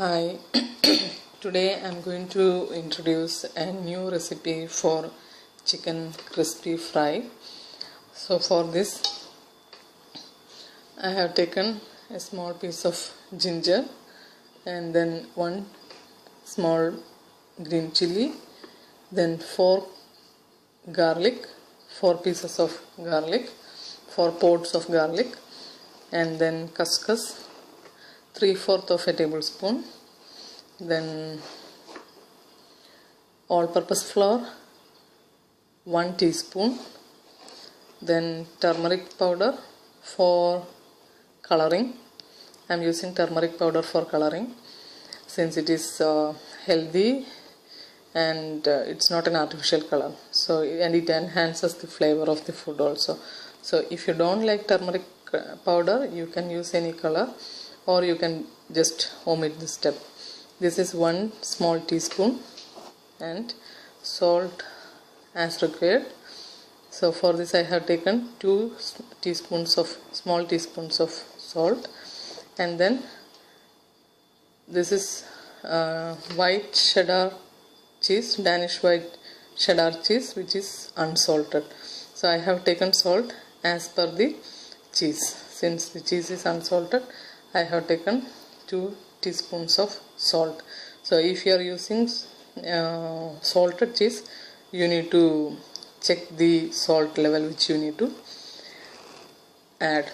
Hi, today I'm going to introduce a new recipe for chicken crispy fry. So for this I have taken a small piece of ginger and then one small green chili, then 4 pieces of garlic, 4 pods of garlic, and then couscous 3/4 of a tablespoon, then all-purpose flour 1 teaspoon, then turmeric powder for coloring. I am using turmeric powder for coloring since it is healthy and it's not an artificial color, so and it enhances the flavor of the food also. So if you don't like turmeric powder, you can use any color or you can just omit this step. This is 1 small teaspoon and salt as required. So for this I have taken 2 small teaspoons of salt, and then this is white cheddar cheese, Danish white cheddar cheese, which is unsalted. So I have taken salt as per the cheese. Since the cheese is unsalted, I have taken 2 teaspoons of salt. So if you are using salted cheese, you need to check the salt level which you need to add.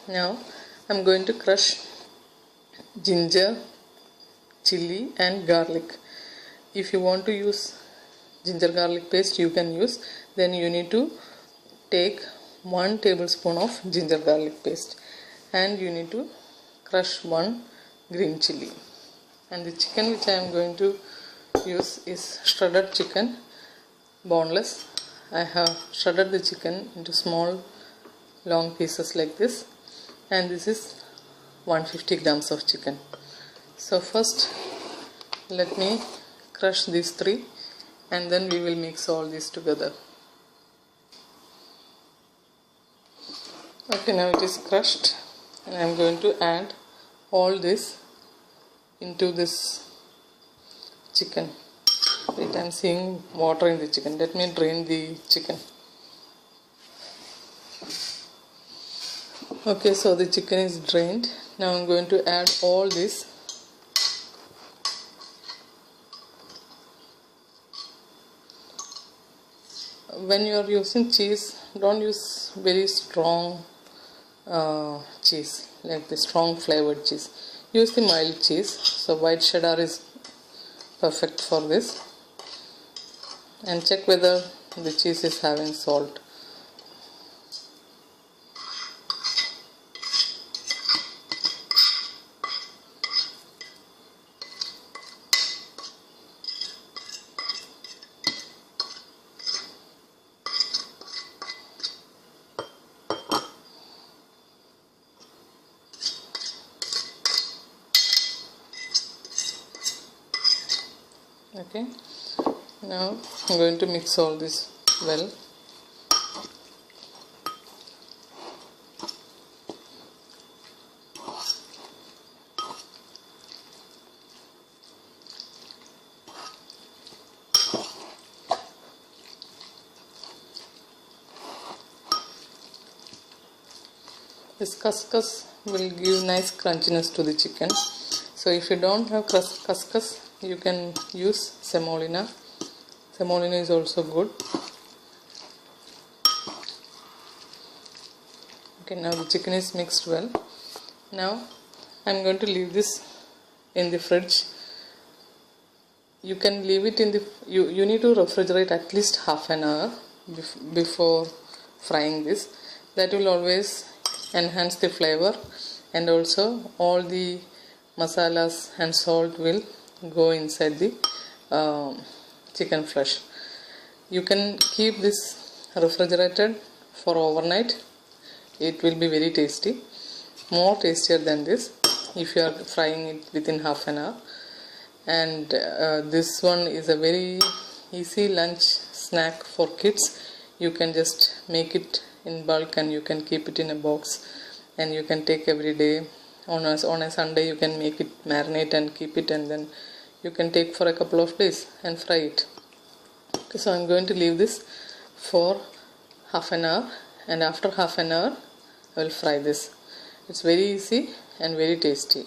Now I am going to crush ginger, chili and garlic. If you want to use ginger garlic paste, you can use. Then you need to take 1 tablespoon of ginger garlic paste, and you need to crush 1 green chili. And the chicken which I am going to use is shredded chicken, boneless. I have shredded the chicken into small long pieces like this, and this is 150 grams of chicken. So first let me crush these 3 and then we will mix all these together. Okay, now it is crushed and I am going to add all this into this chicken. Wait, I am seeing water in the chicken. Let me drain the chicken. Okay, so the chicken is drained. Now I am going to add all this. When you are using cheese, don't use very strong cheese, like the strong flavored cheese. Use the mild cheese. So white cheddar is perfect for this. And check whether the cheese is having salt. Okay, now I'm going to mix all this well. This couscous will give nice crunchiness to the chicken. So if you don't have couscous, you can use semolina. Semolina is also good. Okay, now the chicken is mixed well. Now I am going to leave this in the fridge. You can leave it in the you need to refrigerate at least half an hour before frying this. That will always enhance the flavor, and also all the masalas and salt will go inside the chicken flesh. You can keep this refrigerated for overnight. It will be very tasty, more tastier than this if you are frying it within half an hour. And this one is a very easy lunch snack for kids. You can just make it in bulk and you can keep it in a box and you can take every day On a Sunday you can make it marinate and keep it, and then you can take for a couple of days and fry it. Okay, so I'm going to leave this for half an hour, and after half an hour I will fry this. It's very easy and very tasty.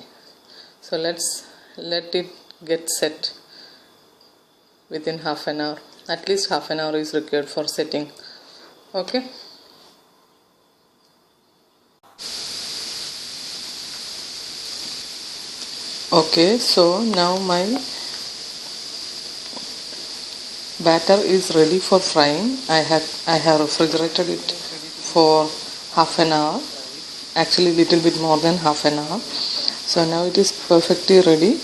So let's let it get set within half an hour. At least half an hour is required for setting. Okay. Okay, so now my batter is ready for frying. I have refrigerated it for half an hour, actually little bit more than half an hour. So now it is perfectly ready,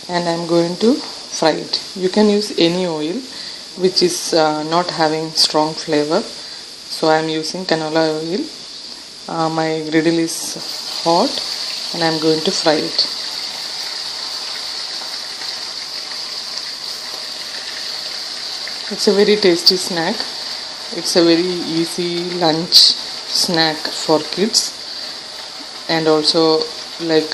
and I am going to fry it. You can use any oil which is not having strong flavor. So I am using canola oil. My griddle is hot and I am going to fry it. It's a very tasty snack. It's a very easy lunch snack for kids, and also like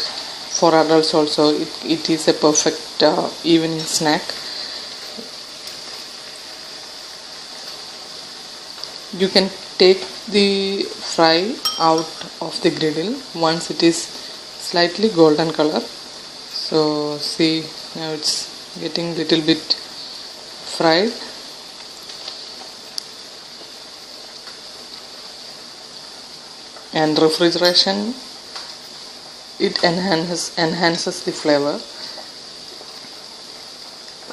for adults also it is a perfect evening snack. You can take the fry out of the griddle once it is slightly golden color. So see, now it's getting little bit fried. And refrigeration, it enhances the flavor.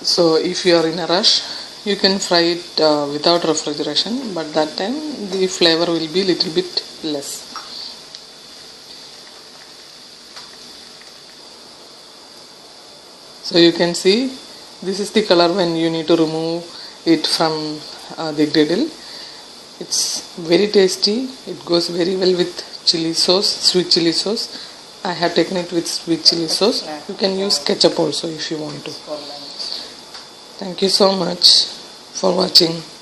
So if you are in a rush, you can fry it without refrigeration, but that time the flavor will be little bit less. So you can see this is the color when you need to remove it from the griddle. It's very tasty. It goes very well with chili sauce, sweet chili sauce. I have taken it with sweet chili sauce. You can use ketchup also if you want to. Thank you so much for watching.